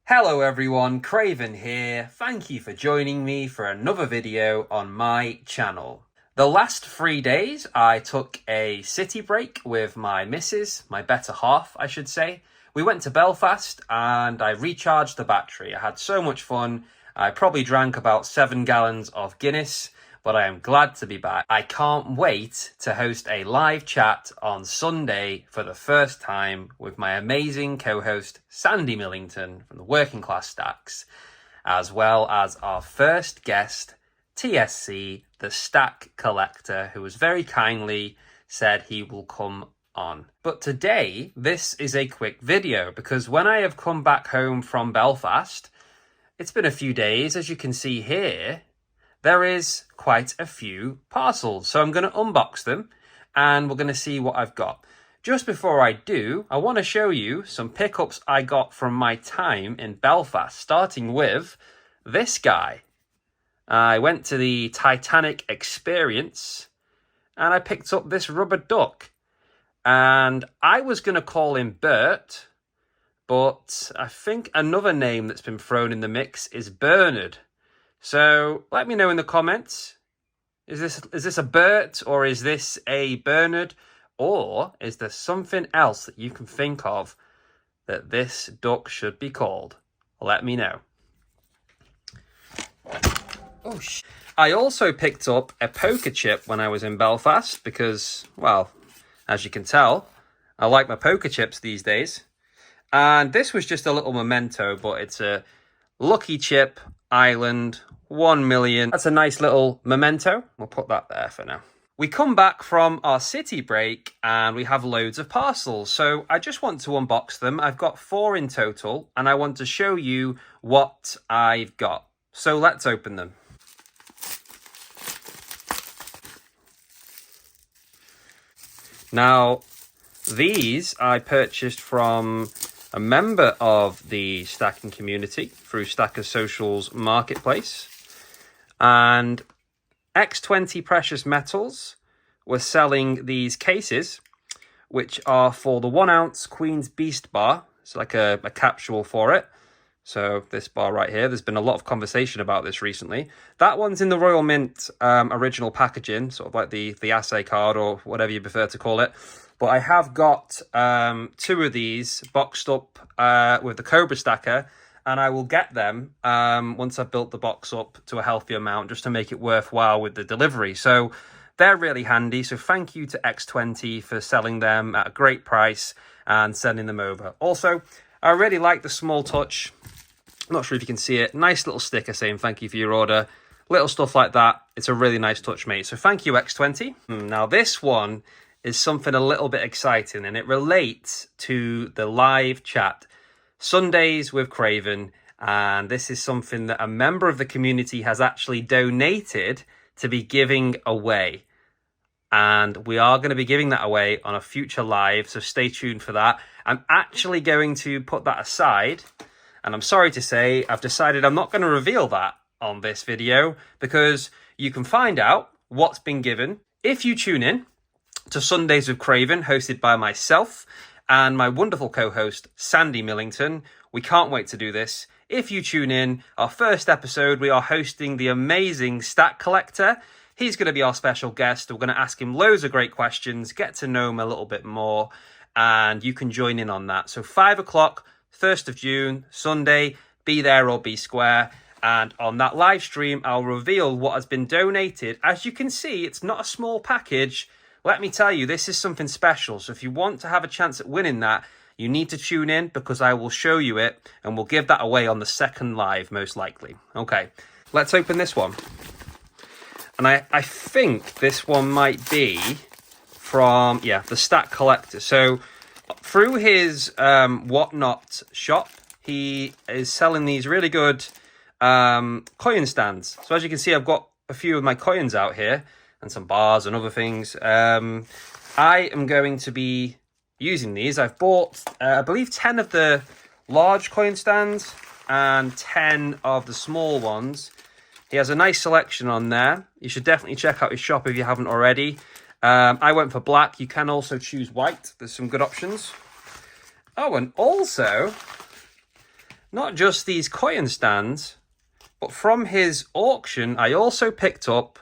Hello everyone, Craven here. Thank you for joining me for another video on my channel. The last 3 days I took a city break with my missus, my better half I should say. We went to Belfast and I recharged the battery. I had so much fun. I probably drank about 7 gallons of Guinness, but I am glad to be back. I can't wait to host a live chat on Sunday for the first time with my amazing co-host Sandy Millington from the Working Class Stacks, as well as our first guest, TSC, the Stack Collector, who has very kindly said he will come on. But today, this is a quick video because when I have come back home from Belfast, it's been a few days, as you can see here, there is quite a few parcels. So I'm going to unbox them and we're going to see what I've got. Just before I do, I want to show you some pickups I got from my time in Belfast, starting with this guy. I went to the Titanic Experience and I picked up this rubber duck. And I was going to call him Bert, but I think another name that's been thrown in the mix is Bernard. So let me know in the comments, is this a Bert or is this a Bernard? Or is there something else that you can think of that this duck should be called? Let me know. Oh, I also picked up a poker chip when I was in Belfast because, well, as you can tell, I like my poker chips these days. And this was just a little memento, but it's a Lucky Chip Island 1 million. That's a nice little memento. We'll put that there for now. We come back from our city break and we have loads of parcels. So I just want to unbox them. I've got 4 in total and I want to show you what I've got. So let's open them. Now, these I purchased from a member of the stacking community through Stacker Social's marketplace. And X20 Precious Metals were selling these cases, which are for the 1 ounce Queen's Beast bar. It's like a capsule for it. So this bar right here, there's been a lot of conversation about this recently. That one's in the Royal Mint original packaging, sort of like the assay card or whatever you prefer to call it. But I have got 2 of these boxed up with the Cobra Stacker, and I will get them once I've built the box up to a healthy amount just to make it worthwhile with the delivery. So they're really handy. So thank you to X20 for selling them at a great price and sending them over. Also, I really like the small touch. I'm not sure if you can see it. Nice little sticker saying thank you for your order. Little stuff like that. It's a really nice touch, mate. So thank you, X20. Now this one is something a little bit exciting and it relates to the live chat Sundays with Craven, and this is something that a member of the community has actually donated to be giving away, and we are going to be giving that away on a future live, so stay tuned for that. I'm actually going to put that aside, and I'm sorry to say I've decided I'm not going to reveal that on this video because you can find out what's been given if you tune in to Sundays with Craven, hosted by myself and my wonderful co-host, Sandy Millington. We can't wait to do this. If you tune in, our first episode, we are hosting the amazing Stack Collector. He's going to be our special guest. We're going to ask him loads of great questions, get to know him a little bit more, and you can join in on that. So 5 o'clock, 1st of June, Sunday, be there or be square. And on that live stream, I'll reveal what has been donated. As you can see, it's not a small package. Let me tell you, this is something special. So if you want to have a chance at winning that, you need to tune in because I will show you it and we'll give that away on the second live, most likely. Okay, let's open this one. And I think this one might be from, yeah, the Stack Collector. So through his Whatnot shop, he is selling these really good coin stands. So as you can see, I've got a few of my coins out here and some bars and other things. I am going to be using these. I've bought, I believe, 10 of the large coin stands and 10 of the small ones. He has a nice selection on there. You should definitely check out his shop if you haven't already. I went for black. You can also choose white. There's some good options. Oh, and also, not just these coin stands, but from his auction, I also picked up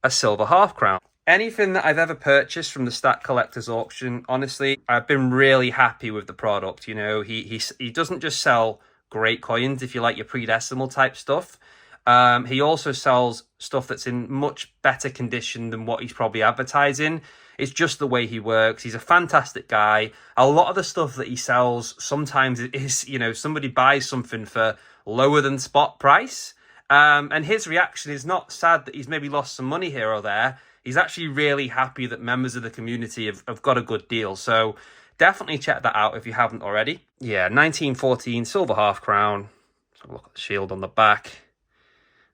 a silver half crown. Anything that I've ever purchased from the Stack Collector's auction, honestly, I've been really happy with the product. You know, he doesn't just sell great coins if you like your pre-decimal type stuff. He also sells stuff that's in much better condition than what he's probably advertising. It's just the way he works. He's a fantastic guy. A lot of the stuff that he sells sometimes is, you know, somebody buys something for lower than spot price. And his reaction is not sad that he's maybe lost some money here or there. He's actually really happy that members of the community have got a good deal. So definitely check that out if you haven't already. Yeah, 1914 silver half crown. Let's have a look at the shield on the back.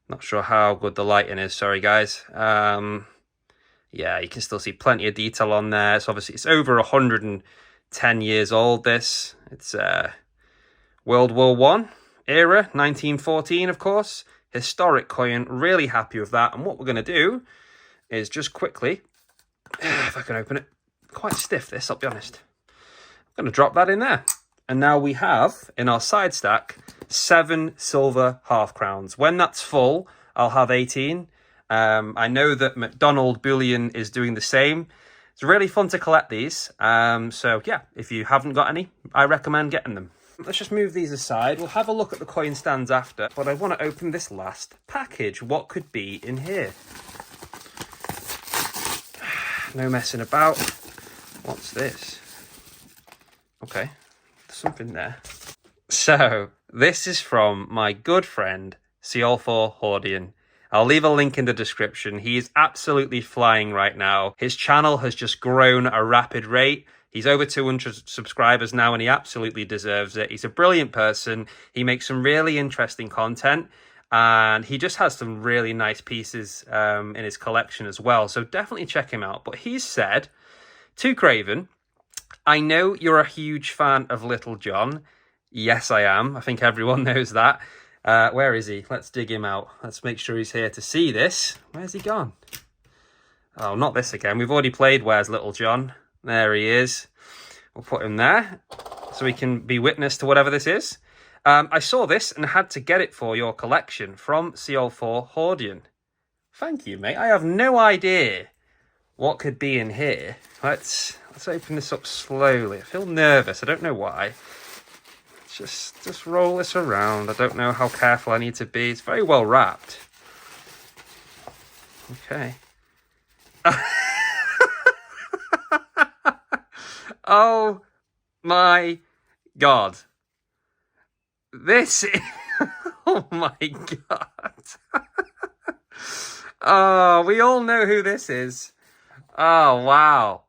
Not sure how good the lighting is. Sorry, guys. Yeah, you can still see plenty of detail on there. So obviously it's over 110 years old, this. It's World War I era, 1914, of course. Historic coin. Really happy with that. And what we're going to do is just quickly, if I can open it, quite stiff this, I'll be honest. I'm going to drop that in there. And now we have, in our side stack, 7 silver half crowns. When that's full, I'll have 18. I know that McDonald Bullion is doing the same. It's really fun to collect these. So yeah, if you haven't got any, I recommend getting them. Let's just move these aside. We'll have a look at the coin stands after. But I want to open this last package. What could be in here? No messing about. What's this? Okay, there's something there. So, this is from my good friend, Ciolfo Hordian. I'll leave a link in the description. He is absolutely flying right now. His channel has just grown at a rapid rate. He's over 200 subscribers now, and he absolutely deserves it. He's a brilliant person. He makes some really interesting content. And he just has some really nice pieces in his collection as well. So definitely check him out. But he's said to Craven, I know you're a huge fan of Little John. Yes, I am. I think everyone knows that. Where is he? Let's dig him out. Let's make sure he's here to see this. Where's he gone? Oh, not this again. We've already played Where's Little John. There he is. We'll put him there so he can be witness to whatever this is. I saw this and had to get it for your collection from Ciolfo Hordian. Thank you, mate. I have no idea what could be in here. Let's open this up slowly. I feel nervous. I don't know why. Just roll this around. I don't know how careful I need to be. It's very well wrapped. Okay. Oh my God. This is... Oh my God. Oh, we all know who this is. Oh, wow.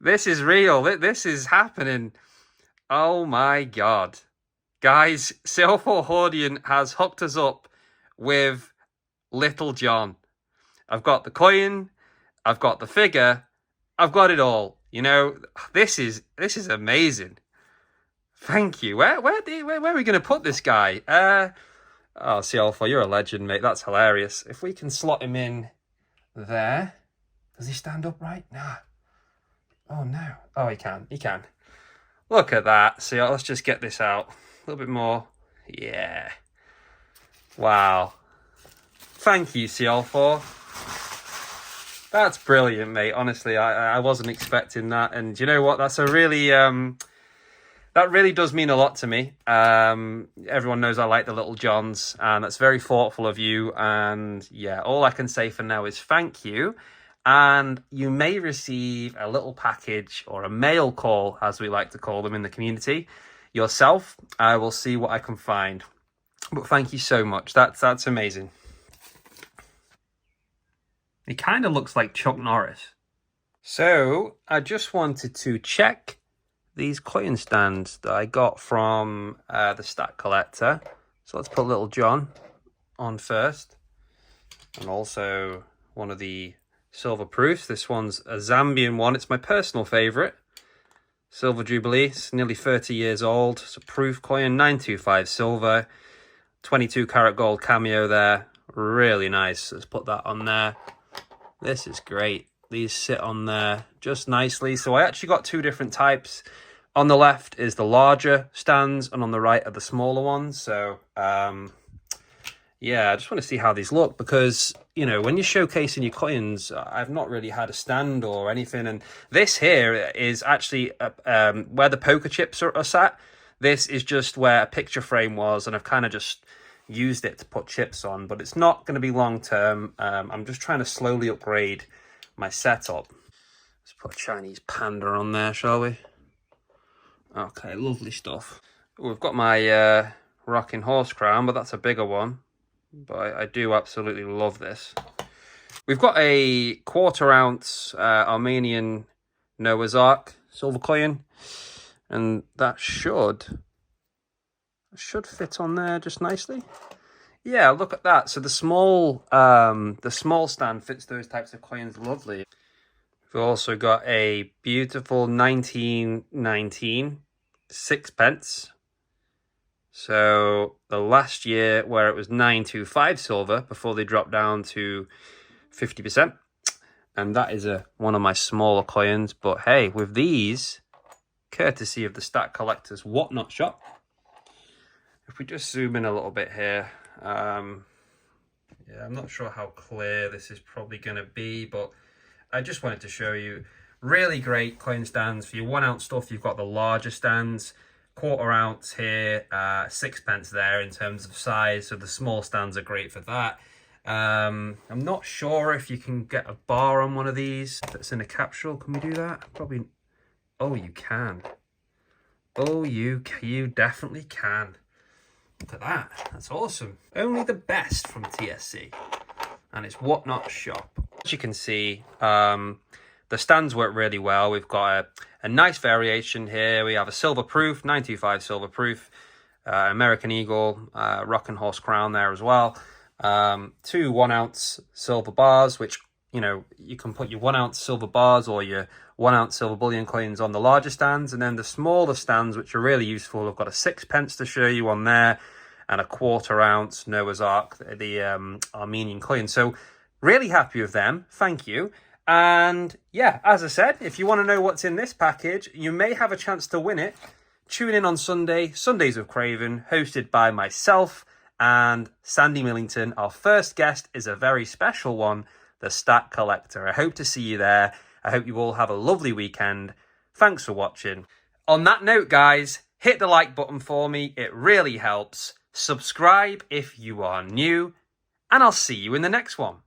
This is real. This is happening. Oh my God. Guys, Ciolfo Hordian has hooked us up with Little John. I've got the coin. I've got the figure. I've got it all. You know, this is amazing. Thank you. Where are we going to put this guy? Oh, Ciolfo, you're a legend, mate. That's hilarious. If we can slot him in there. Does he stand upright? Nah. Oh, no. Oh, he can. He can. Look at that. So let's just get this out. A little bit more. Yeah. Wow. Thank you, Ciolfo. That's brilliant, mate. Honestly, I wasn't expecting that. And you know what? That's a really... that really does mean a lot to me. Everyone knows I like the Little Johns, and that's very thoughtful of you. And yeah, all I can say for now is thank you. And you may receive a little package or a mail call, as we like to call them in the community, yourself. I will see what I can find. But thank you so much. That's amazing. He kind of looks like Chuck Norris. So I just wanted to check these coin stands that I got from the Stack Collector. So let's put Little John on first. And also one of the silver proofs. This one's a Zambian one. It's my personal favourite. Silver Jubilee. It's nearly 30 years old. It's a proof coin. 925 silver. 22 karat gold cameo there. Really nice. Let's put that on there. This is great. These sit on there just nicely. So I actually got two different types. On the left is the larger stands, and on the right are the smaller ones. So, yeah, I just want to see how these look because, you know, when you're showcasing your coins, I've not really had a stand or anything. And this here is actually where the poker chips are sat. This is just where a picture frame was, and I've kind of just used it to put chips on, but it's not going to be long term. I'm just trying to slowly upgrade my setup. Let's put a Chinese panda on there, shall we? Okay, lovely stuff. We've got my rocking horse crown, but that's a bigger one. But I do absolutely love this. We've got a 1/4 ounce Armenian Noah's Ark silver coin, and that should fit on there just nicely. Yeah, look at that. So the small stand fits those types of coins lovely. We've also got a beautiful 1919 sixpence. So the last year where it was 925 silver before they dropped down to 50%. And that is one of my smaller coins. But hey, with these, courtesy of the Stack Collectors Whatnot shop, if we just zoom in a little bit here, yeah, I'm not sure how clear this is probably going to be, but I just wanted to show you really great coin stands. For your 1 ounce stuff, you've got the larger stands. 1/4 ounce here, sixpence there in terms of size, so the small stands are great for that. I'm not sure if you can get a bar on one of these that's in a capsule. Can we do that? Probably. Oh, you can. Oh, you definitely can. Look at that. That's awesome. Only the best from TSC, and it's Whatnot shop. As you can see, the stands work really well. We've got a nice variation here. We have a silver proof, 925 silver proof, American Eagle, Rocking Horse crown there as well. 2 1 ounce silver bars, which, you know, you can put your 1 ounce silver bars or your 1 ounce silver bullion coins on the larger stands. And then the smaller stands, which are really useful, I've got a sixpence to show you on there and a 1/4 ounce Noah's Ark, the Armenian coin. So really happy with them. Thank you. And yeah, as I said, if you want to know what's in this package, you may have a chance to win it. Tune in on Sunday, Sundays with Craven, hosted by myself and Sandy Millington. Our first guest is a very special one, the Stack Collector. I hope to see you there. I hope you all have a lovely weekend. Thanks for watching. On that note, guys, hit the like button for me. It really helps. Subscribe if you are new, and I'll see you in the next one.